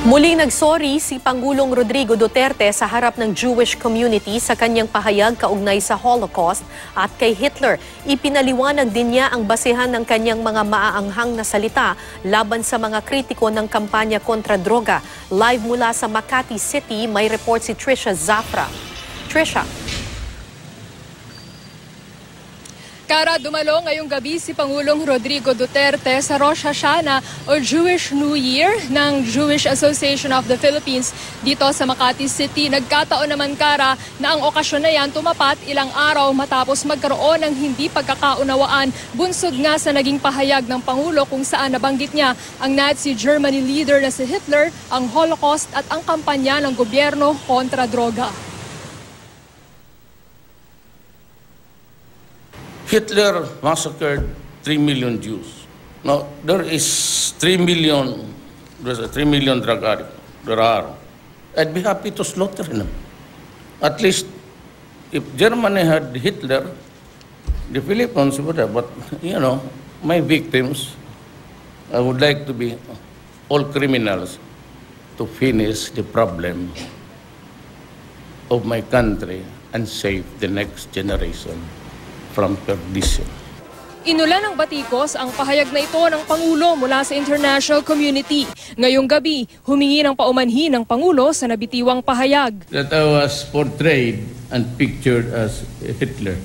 Muling nagsorry si Pangulong Rodrigo Duterte sa harap ng Jewish community sa kanyang pahayag kaugnay sa Holocaust at kay Hitler. Ipinaliwanag din niya ang basehan ng kanyang mga maaanghang na salita laban sa mga kritiko ng kampanya kontra droga. Live mula sa Makati City, may report si Trisha Zafra. Trisha. Kara, dumalo ngayong gabi si Pangulong Rodrigo Duterte sa Rosh Hashanah o Jewish New Year ng Jewish Association of the Philippines dito sa Makati City. Nagkataon naman, Kara, na ang okasyon na yan tumapat ilang araw matapos magkaroon ng hindi pagkakaunawaan. Bunsod nga sa naging pahayag ng Pangulo kung saan nabanggit niya ang Nazi Germany leader na si Hitler, ang Holocaust at ang kampanya ng gobyerno kontra droga. Hitler massacred 3 million Jews. Now, there's a 3 million drug addicts. There are. I'd be happy to slaughter them. At least, if Germany had Hitler, the Philippines would have. But, you know, my victims, I would like to be all criminals to finish the problem of my country and save the next generation from perdition. Inulan ng batikos ang pahayag na ito ng Pangulo mula sa international community. Ngayong gabi, humingi ng paumanhin ng Pangulo sa nabitiwang pahayag. That I was portrayed and pictured as Hitler.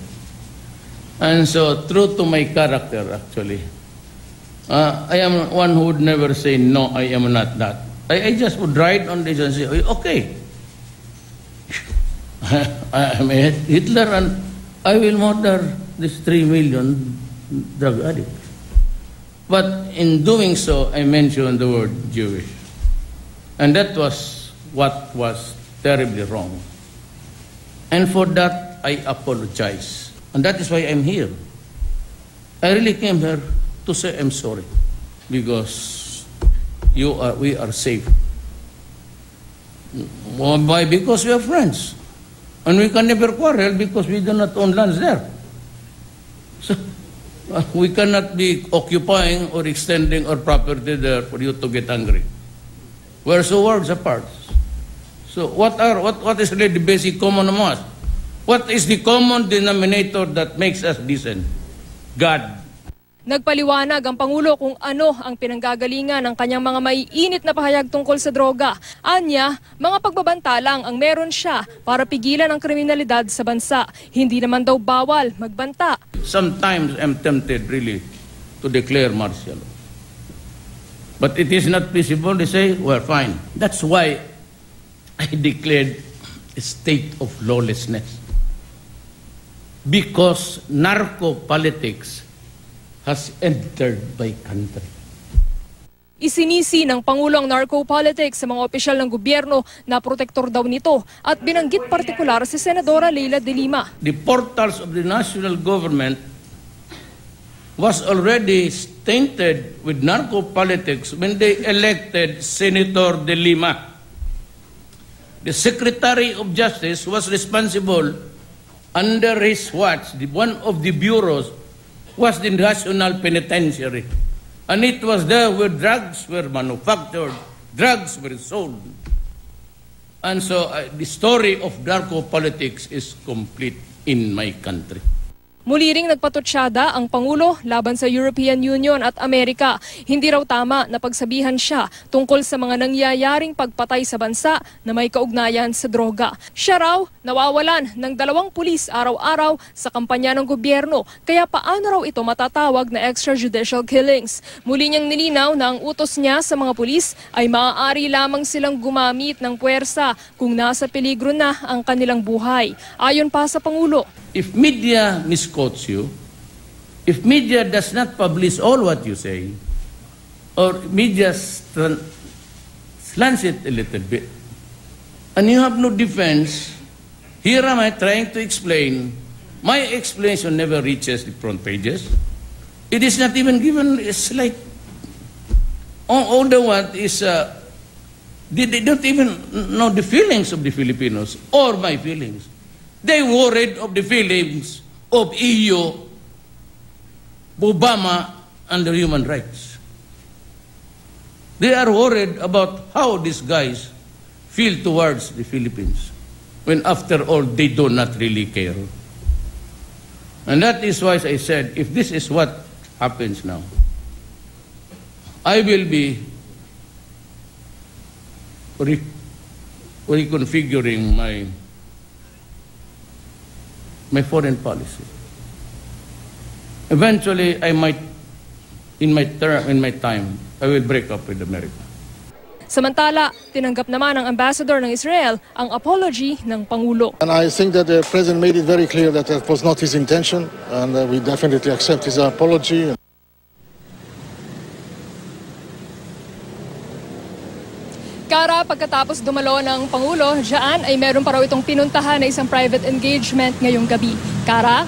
And so, true to my character actually, I am one who would never say, no, I am not that. I just would write on this and say, okay, I am a Hitler and I will murder this 3 million drug addicts. But in doing so, I mentioned the word Jewish. And that was what was terribly wrong. And for that, I apologize. And that is why I'm here. I really came here to say I'm sorry. Because we are safe. Why? Because we are friends. And we can never quarrel because we do not own lands there. So, we cannot be occupying or extending our property there for you to get angry. We're so worlds apart. So what is really the basic common among us? What is the common denominator that makes us decent? God. Nagpaliwanag ang Pangulo kung ano ang pinanggagalingan ng kanyang mga maiinit na pahayag tungkol sa droga. Anya, mga pagbabanta lang ang meron siya para pigilan ang kriminalidad sa bansa. Hindi naman daw bawal magbanta. Sometimes I'm tempted really to declare martial law. But it is not feasible to say, well, fine. That's why I declared a state of lawlessness. Because narco-politics has entered my country. Isinisi ng Pangulo ang narco-politics sa mga opisyal ng gobyerno na protektor daw nito at binanggit partikular si Senadora Leila de Lima. The portals of the national government was already tainted with narco-politics when they elected Senator de Lima. The Secretary of Justice was responsible under his watch. One of the bureaus was the National Penitentiary. And it was there where drugs were manufactured, drugs were sold. And so the story of narco-politics is complete in my country. Muli ring nagpatutsyada ang Pangulo laban sa European Union at Amerika. Hindi raw tama na pagsabihan siya tungkol sa mga nangyayaring pagpatay sa bansa na may kaugnayan sa droga. Siya raw nawawalan ng 2 pulis araw-araw sa kampanya ng gobyerno. Kaya paano raw ito matatawag na extrajudicial killings? Muli niyang nilinaw na ang utos niya sa mga pulis ay maaari lamang silang gumamit ng puwersa kung nasa peligro na ang kanilang buhay. Ayon pa sa Pangulo, if media misquotes you, if media does not publish all what you say, or media slants it a little bit, and you have no defense, here am I trying to explain. My explanation never reaches the front pages. It is not even given. It's like all the what is they don't even know the feelings of the Filipinos or my feelings. They worried of the feelings of EU, Obama, and the human rights. They are worried about how these guys feel towards the Philippines, when after all, they do not really care. And that is why I said, if this is what happens now, I will be reconfiguring my foreign policy. Eventually, I might, in my time, I will break up with America. Samantala, tinanggap naman ng ambassador ng Israel ang apology ng Pangulo. And I think that the President made it very clear that that was not his intention, and we definitely accept his apology. Kara, pagkatapos dumalo ng Pangulo, diyan ay meron pa raw itong pinuntahan na isang private engagement ngayong gabi. Kara?